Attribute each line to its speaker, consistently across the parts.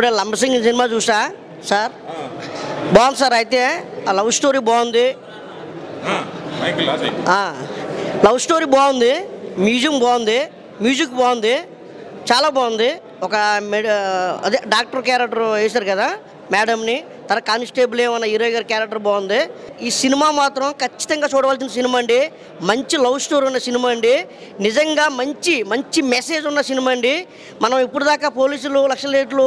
Speaker 1: ఇప్పుడే లంబసింగ్ సినిమా చూసా సార్, బాగుంది సార్. అయితే ఆ లవ్ స్టోరీ బాగుంది, లవ్ స్టోరీ బాగుంది, మ్యూజిక్ బాగుంది, చాలా బాగుంది. ఒక అదే డాక్టర్ క్యారెక్టర్ వేశారు కదా మేడంని, తన కానిస్టేబుల్ ఏమన్నా హీరో గారి క్యారెక్టర్ బాగుంది. ఈ సినిమా మాత్రం ఖచ్చితంగా చూడవలసిన సినిమా అండి. మంచి లవ్ స్టోరీ ఉన్న సినిమా అండి, నిజంగా మంచి మంచి మెసేజ్ ఉన్న సినిమా అండి. మనం ఇప్పుడు దాకా పోలీసులు లక్షల రేట్లు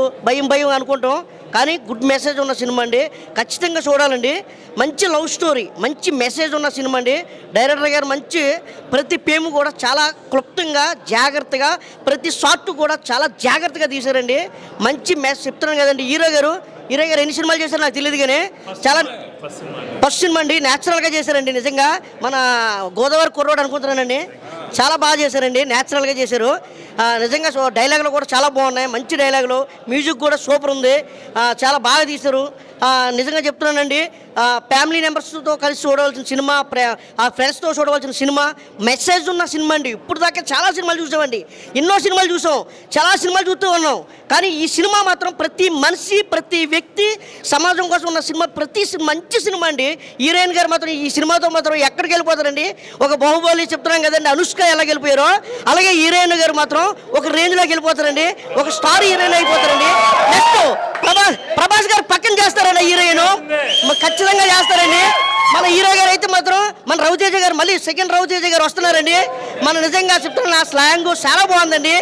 Speaker 1: భయం అనుకుంటాం, కానీ గుడ్ మెసేజ్ ఉన్న సినిమా అండి, ఖచ్చితంగా చూడాలండి. మంచి లవ్ స్టోరీ, మంచి మెసేజ్ ఉన్న సినిమా అండి. డైరెక్టర్ గారు మంచి ప్రతి పేము కూడా చాలా క్లుప్తంగా జాగ్రత్తగా, ప్రతి షాట్ కూడా చాలా జాగ్రత్తగా తీశారండి. మంచి మెసేజ్ చెప్తున్నాను కదండి. హీరో గారు ఎన్ని సినిమాలు చేశారో నాకు తెలియదు, కానీ చాలా ఫస్ట్ సినిమా అండి, న్యాచురల్గా చేశారండి. నిజంగా మన గోదావరి కుర్రోడు అనుకుంటున్నానండి, చాలా బాగా చేశారండి, న్యాచురల్గా చేశారు. నిజంగా డైలాగులు కూడా చాలా బాగున్నాయి, మంచి డైలాగులు, మ్యూజిక్ కూడా సూపర్ ఉంది, చాలా బాగా తీశారు. నిజంగా చెప్తున్నానండి, ఫ్యామిలీ మెంబర్స్తో కలిసి చూడవలసిన సినిమా, ఫ్రెండ్స్తో చూడవలసిన సినిమా, మెసేజ్ ఉన్న సినిమా అండి. ఇప్పుడు దాకా చాలా సినిమాలు చూసామండి, ఎన్నో సినిమాలు చూసాం, చాలా సినిమాలు చూస్తూ ఉన్నాం, కానీ ఈ సినిమా మాత్రం ప్రతి మనిషి, ప్రతి వ్యక్తి సమాజం కోసం ఉన్న సినిమా, మంచి సినిమా అండి. హీరోయిన్ గారు మాత్రం ఈ సినిమాతో మాత్రం ఎక్కడికి వెళ్ళిపోతారండి. ఒక బాహుబలి చెప్తున్నాం కదండి, అనుష్క ఎలా వెళ్ళిపోయారో అలాగే హీరోయిన్ గారు మాత్రం ఒక రేంజ్లోకి వెళ్ళిపోతారండి, ఒక స్టార్ హీరోయిన్ అయిపోతారండి. నెక్స్ట్ ప్రభాస్ గారు పక్కన చేస్తారండి హీరోయిన్, ఖచ్చితంగా చేస్తారండి. మన హీరో గారు అయితే మాత్రం మన రవితేజ గారు, మళ్ళీ సెకండ్ రవితేజ గారు వస్తున్నారండి. మన నిజంగా చెప్తున్నా, ఆ స్లాంగ్ చాలా బాగుందండి,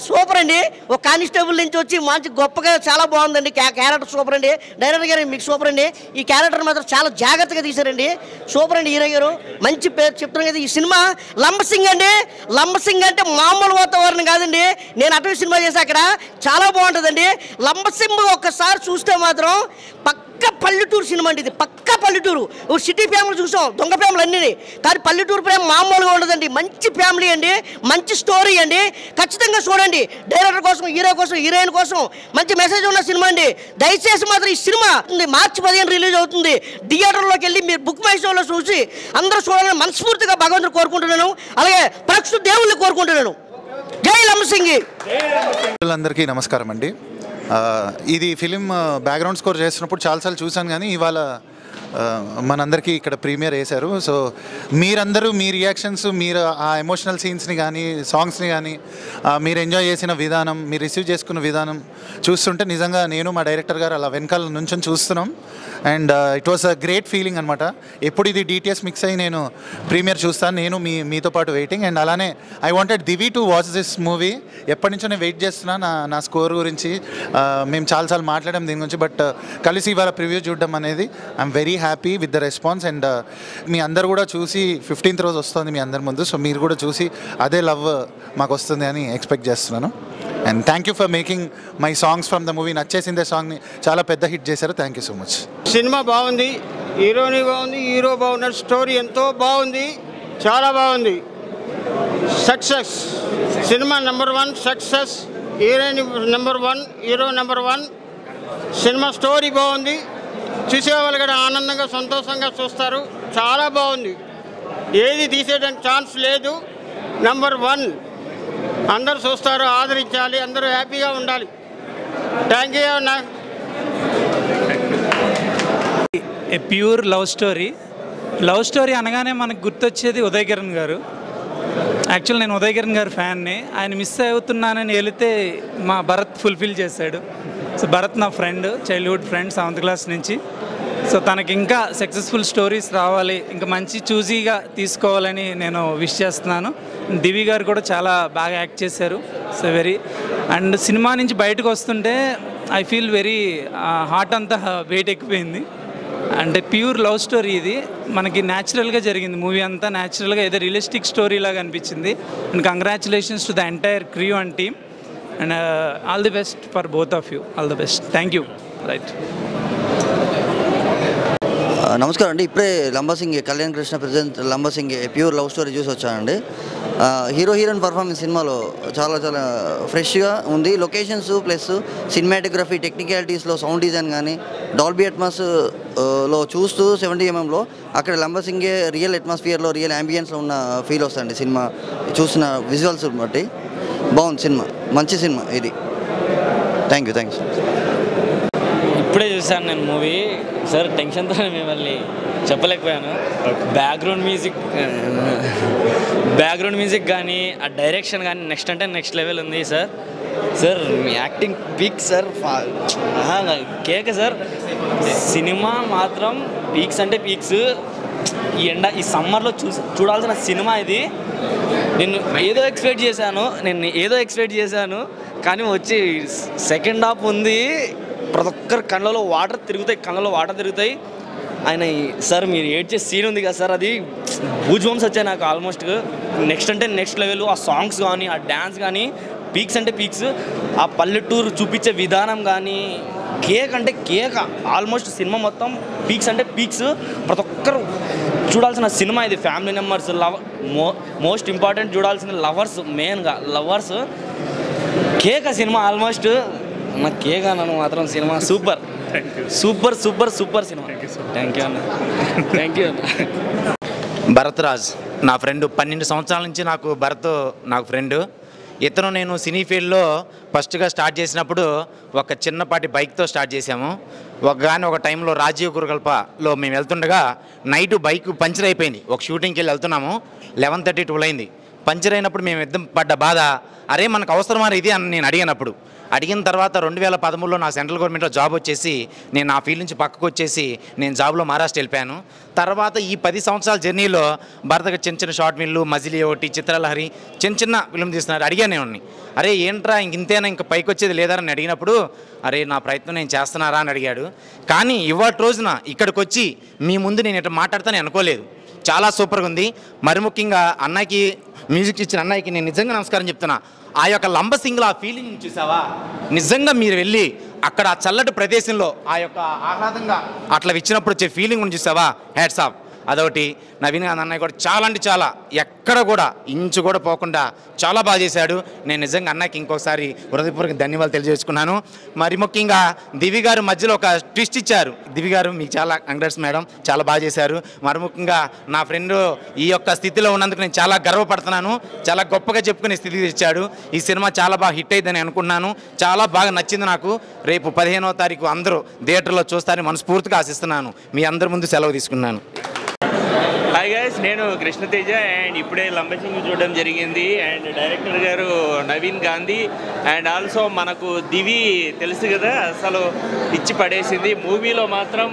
Speaker 1: సూపర్ అండి. ఒక కానిస్టేబుల్ నుంచి వచ్చి మంచి గొప్పగా చాలా బాగుందండి, క్యారెక్టర్ సూపర్ అండి. డైరెక్టర్ గారు మీకు సూపర్ అండి, ఈ క్యారెక్టర్ మాత్రం చాలా జాగ్రత్తగా తీశారండి, సూపర్ అండి. హీరో గారు మంచి పేరు చెప్తున్నాను కదా. ఈ సినిమా లంబసింగ్ అండి, లంబసింగ్ అంటే మామూలు వాతావరణం కాదండి. నేను అటవీ సినిమా చేసి అక్కడ చాలా బాగుంటుందండి. లంబసింగ్ ఒక్కసారి చూస్తే మాత్రం పక్క పల్లెటూరు సినిమా అండి, ఇది పక్క పల్లెటూరు. సిటీ ఫ్యామిలీ చూసాం, దొంగ ఫ్యామిలీ అన్నీ, కానీ పల్లెటూరు ప్రేమ మామూలుగా ఉండదండి. మంచి ఫ్యామిలీ అండి, మంచి స్టోరీ అండి, ఖచ్చితంగా చూడండి. డైరెక్టర్ కోసం, హీరో కోసం, హీరోయిన్ కోసం మంచి మెసేజ్ ఉన్న సినిమా అండి. దయచేసి మాత్రం ఈ సినిమా మార్చి 15 రిలీజ్ అవుతుంది. థియేటర్లోకి వెళ్ళి మీరు బుక్ మై షోలో చూసి అందరూ చూడాలని మనస్ఫూర్తిగా భగవంతుడు కోరుకుంటున్నాను, అలాగే ప్రక్షు దేవుళ్ళని కోరుకుంటున్నాను. జై లంబసింగ్.
Speaker 2: అందరికీ నమస్కారం అండి. ఇది ఫిలిం బ్యాక్గ్రౌండ్ స్కోర్ చేస్తున్నప్పుడు చాలాసార్లు చూశాను, కానీ ఇవాళ మనందరికీ ఇక్కడ ప్రీమియర్ వేశారు. సో మీరందరూ మీ రియాక్షన్స్, మీరు ఆ ఎమోషనల్ సీన్స్ని కానీ సాంగ్స్ని కానీ మీరు ఎంజాయ్ చేసిన విధానం, మీరు రిసీవ్ చేసుకున్న విధానం చూస్తుంటే నిజంగా నేను మా డైరెక్టర్ గారు అలా వెనకాల నుంచి చూస్తున్నాం. And it was a great feeling అనమాట. ఎప్పుడు ఇది DTS మిక్స్ అయ్యి నేను ప్రీమియర్ చూస్తాను, నేను మీతో పాటు వెయిటింగ్. అండ్ అలానే I wanted Divi to watch this movie. ఎప్పటి నుంచో నేను వెయిట్ చేస్తున్నా నా స్కోర్ గురించి. మేము చాలాసార్లు మాట్లాడాం దీని గురించి, బట్ కలిసి ఇవాళ ప్రివ్యూ చూడడం అనేది I'm very happy with the response. And మీ అందరు కూడా చూసి 15th రోజు వస్తుంది మీ అందరి ముందు, సో మీరు కూడా చూసి అదే లవ్ మాకు వస్తుంది అని ఎక్స్పెక్ట్ చేస్తున్నాను. And thank you for making my songs from the movie. నచ్చేసిందే సాంగ్ని చాలా పెద్ద హిట్ చేశారు. Thank you so much.
Speaker 3: సినిమా బాగుంది, హీరోని బాగుంది, హీరో బాగున్నారు, స్టోరీ ఎంతో బాగుంది, చాలా బాగుంది. Success, cinema number 1 success, heroine number 1, hero number 1. Cinema story బాగుంది, చూసేవాళ్ళు కూడా ఆనందంగా సంతోషంగా చూస్తారు, చాలా బాగుంది. ఏది తీసేయడానికి ఛాన్స్ లేదు. నెంబర్ 1 అందరూ చూస్తారు, ఆదరించాలి, అందరూ హ్యాపీగా ఉండాలి. థ్యాంక్ యూ అన్న.
Speaker 4: ఏ ప్యూర్ లవ్ స్టోరీ అనగానే మనకు గుర్తొచ్చేది ఉదయ్ కిరణ్ గారు. యాక్చువల్ నేను ఉదయ్ కిరణ్ గారి ఫ్యాన్ని. ఆయన మిస్ అవుతున్నానని వెళితే మా భరత్ ఫుల్ఫిల్ చేశాడు. సో భరత్ నా friend, childhood friend, 7th class నుంచి. సో తనకి ఇంకా సక్సెస్ఫుల్ స్టోరీస్ రావాలి, ఇంకా మంచి చూజీగా తీసుకోవాలని నేను విష్ చేస్తున్నాను. దివి గారు కూడా చాలా బాగా యాక్ట్ చేశారు. సో అండ్ సినిమా నుంచి బయటకు వస్తుంటే ఐ ఫీల్ వెరీ హార్ట్ అంతా వెయిట్ ఎక్కిపోయింది. అంటే ప్యూర్ లవ్ స్టోరీ ఇది, మనకి న్యాచురల్గా జరిగింది. మూవీ అంతా న్యాచురల్గా ఏదో రియలిస్టిక్ స్టోరీ లాగా అనిపించింది. And congratulations to the entire crew and team. And all the best for both of you. All the best. Thank you. Right.
Speaker 5: నమస్కారం అండి. ఇప్పుడే Lambasingi Kalyan Krishna present Lambasingi pure love story చూసి వచ్చానండి. హీరోయిన్ పర్ఫార్మెన్స్ సినిమాలో చాలా చాలా ఫ్రెష్గా ఉంది. లొకేషన్స్ ప్లస్ సినిమాటోగ్రఫీ, టెక్నికాలిటీస్లో, సౌండ్ డిజైన్ కానీ, డాల్బీ అట్మాస్లో చూస్తూ 70mm అక్కడ లంబసింగే రియల్ అట్మాస్ఫియర్లో, రియల్ అంబియన్స్లో ఉన్న ఫీల్ వస్తుంది సినిమా చూసిన విజువల్స్ బట్టి. బాగుంది సినిమా, మంచి సినిమా ఇది. Thank you.
Speaker 6: ఇప్పుడే చూశాను నేను మూవీ సార్. టెన్షన్తో మిమ్మల్ని చెప్పలేకపోయాను. బ్యాక్గ్రౌండ్ మ్యూజిక్ కానీ ఆ డైరెక్షన్ కానీ నెక్స్ట్ అంటే నెక్స్ట్ లెవెల్ ఉంది సార్. సార్ మీ యాక్టింగ్ పీక్ సార్, కేక సార్. సినిమా మాత్రం పీక్స్ అంటే పీక్స్. ఈ సమ్మర్లో చూడాల్సిన సినిమా ఇది. నేను ఏదో ఎక్స్పెక్ట్ చేశాను కానీ వచ్చి సెకండ్ హాఫ్ ఉంది. ప్రతి ఒక్కరు కళ్ళలో వాటర్ తిరుగుతాయి. ఆయన సార్ మీరు ఏడ్చే సీన్ ఉంది కదా సార్, అది గూజ్ బంప్స్ వచ్చాయి నాకు ఆల్మోస్ట్. నెక్స్ట్ అంటే నెక్స్ట్ లెవెల్. ఆ సాంగ్స్ కానీ ఆ డ్యాన్స్ కానీ పీక్స్ అంటే పీక్స్. ఆ పల్లెటూరు చూపించే విధానం కానీ కేక్ అంటే కేక్. ఆల్మోస్ట్ సినిమా మొత్తం పీక్స్ అంటే పీక్స్. ప్రతి ఒక్కరు చూడాల్సిన సినిమా ఇది. ఫ్యామిలీ మెంబర్స్, మోస్ట్ ఇంపార్టెంట్ చూడాల్సిన లవర్స్, మెయిన్గా లవర్స్. కేక్ ఆ సినిమా ఆల్మోస్ట్. నా కేక్ అన్నాను మాత్రం cinema super cinema. Thank you అన్న.
Speaker 7: భరత్ రాజ్ నా ఫ్రెండ్. 12 సంవత్సరాల నుంచి నాకు ఫ్రెండ్. ఇతను నేను సినీ ఫీల్డ్లో ఫస్ట్గా స్టార్ట్ చేసినప్పుడు ఒక చిన్నపాటి బైక్తో స్టార్ట్ చేసాము. ఒక టైంలో రాజీవ్ గురుకల్పలో మేము వెళ్తుండగా నైట్ బైక్ పంచర్ అయిపోయింది. ఒక షూటింగ్కి వెళ్ళి వెళ్తున్నాము. 11:30 అయింది. పంచర్ అయినప్పుడు మేము ఇద్దరం పడ్డ బాధ, అరే మనకు అవసరమా ఇది అని నేను అడిగిన తర్వాత 2013లో నా సెంట్రల్ గవర్నమెంట్లో జాబ్ వచ్చేసి నేను ఆ ఫీల్డ్ నుంచి పక్కకు వచ్చేసి నేను జాబ్లో మహారాష్ట్ర వెళ్ళిపోయాను. తర్వాత ఈ 10 సంవత్సరాల జర్నీలో భరతగా చిన్న షార్ట్ ఫిల్మ్లు, మజిలీ ఒకటి, చిత్రలహరి చిన్న ఫిల్మ్ తీస్తున్నారు. అడిగాను నేను, అరే ఏంట్రా ఇంతేనా ఇంకా పైకి వచ్చేది లేదా అని అడిగినప్పుడు, అరే నా ప్రయత్నం నేను చేస్తున్నారా అని అడిగాడు. కానీ ఇవాటి రోజున ఇక్కడికి వచ్చి మీ ముందు నేను ఇట్లా మాట్లాడతానని అనుకోలేదు. చాలా సూపర్గా ఉంది. మరి ముఖ్యంగా అన్నయ్యకి మ్యూజిక్ ఇచ్చిన అన్నయ్యకి నేను నిజంగా నమస్కారం చెప్తున్నా. ఆ యొక్క లంబసింగ్లో ఆ ఫీలింగ్ చూసావా, నిజంగా మీరు వెళ్ళి అక్కడ ఆ చల్లటి ప్రదేశంలో ఆ యొక్క ఆహ్లాదంగా అట్లా ఇచ్చినప్పుడు వచ్చే ఫీలింగ్ చూసావా, హ్యాట్స్ ఆఫ్. అదొకటి. నవీన్ గాంధీ అన్నయ్య కూడా చాలా అంటే చాలా, ఎక్కడ కూడా ఇంచు కూడా పోకుండా చాలా బాగా చేశాడు. నేను నిజంగా అన్నయ్యకి ఇంకోసారి హృదయపూర్వక ధన్యవాదాలు తెలియజేసుకున్నాను. మరి ముఖ్యంగా దివి గారు మధ్యలో ఒక ట్విస్ట్ ఇచ్చారు. దివి గారు మీకు చాలా కంగ్రాట్స్ మేడం, చాలా బాగా చేశారు. మరి ముఖ్యంగా నా ఫ్రెండ్ ఈ యొక్క స్థితిలో ఉన్నందుకు నేను చాలా గర్వపడుతున్నాను. చాలా గొప్పగా చెప్పుకునే స్థితి ఇచ్చాడు. ఈ సినిమా చాలా బాగా హిట్ అయిందని అనుకున్నాను. చాలా బాగా నచ్చింది నాకు. రేపు 15వ తారీఖు అందరూ థియేటర్లో చూస్తారని మనస్ఫూర్తిగా ఆశిస్తున్నాను. మీ అందరి ముందు సెలవు తీసుకున్నాను.
Speaker 8: హాయ్ గైస్, నేను కృష్ణతేజ అండ్ ఇప్పుడే లంబసింగి చూడడం జరిగింది. అండ్ డైరెక్టర్ గారు నవీన్ గాంధీ అండ్ ఆల్సో మనకు దివి తెలుసు కదా, అసలు ఇచ్చి పడేసింది. మూవీలో మాత్రం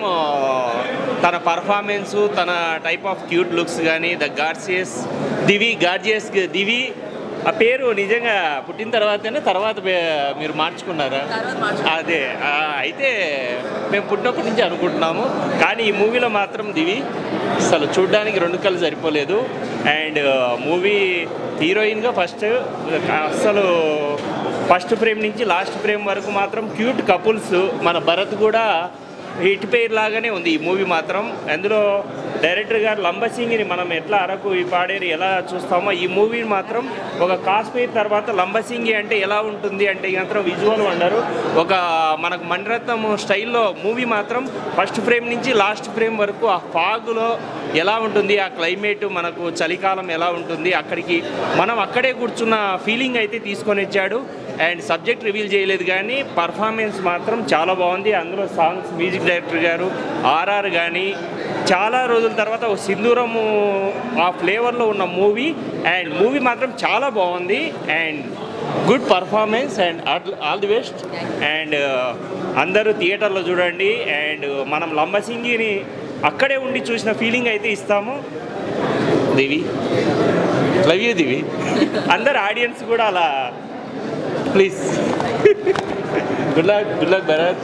Speaker 8: తన పర్ఫార్మెన్సు, తన టైప్ ఆఫ్ క్యూట్ లుక్స్ కానీ, ద గార్జియస్ దివి ఆ పేరు నిజంగా పుట్టిన తర్వాత మీరు మార్చుకున్నారా? అదే అయితే మేము పుట్టినప్పటి నుంచి అనుకుంటున్నాము. కానీ ఈ మూవీలో మాత్రం దివి అసలు చూడడానికి 2 కళ్ళు సరిపోలేదు. అండ్ మూవీ హీరోయిన్గా అసలు ఫస్ట్ ఫ్రేమ్ నుంచి లాస్ట్ ఫ్రేమ్ వరకు మాత్రం క్యూట్ కపుల్స్. మన భరత్ కూడా హిట్ పేర్ లాగానే ఉంది ఈ మూవీ మాత్రం. అందులో డైరెక్టర్ గారు లంబసింగిని మనం ఎట్లా అరకు ఈ పాడేరు ఎలా చూస్తామో, ఈ మూవీ మాత్రం ఒక కాశ్మీర్ తర్వాత లంబసింగి అంటే ఎలా ఉంటుంది అంటే మాత్రం విజువల్ వండరు. ఒక మనకు మణిరత్నం స్టైల్లో మూవీ మాత్రం ఫస్ట్ ఫ్రేమ్ నుంచి లాస్ట్ ఫ్రేమ్ వరకు ఆ ఫాగ్లో ఎలా ఉంటుంది, ఆ క్లైమేట్ మనకు చలికాలం ఎలా ఉంటుంది, అక్కడే కూర్చున్న ఫీలింగ్ అయితే తీసుకొని వచ్చాడు. అండ్ సబ్జెక్ట్ రివీల్ చేయలేదు కానీ పర్ఫార్మెన్స్ మాత్రం చాలా బాగుంది. అందులో సాంగ్స్, మ్యూజిక్ డైరెక్టర్ గారు ఆర్ఆర్ కానీ చాలా రోజుల తర్వాత ఒక సింధూరము ఆ ఫ్లేవర్లో ఉన్న మూవీ. అండ్ మూవీ మాత్రం చాలా బాగుంది and good performance and all the best. And అందరూ థియేటర్లో చూడండి. అండ్ మనం లంబసింగిని అక్కడే ఉండి చూసిన ఫీలింగ్ అయితే ఇస్తాము. దివి లవ్ యూ దివి. అందరు ఆడియన్స్ కూడా అలా ప్లీజ్. Good luck Bharat.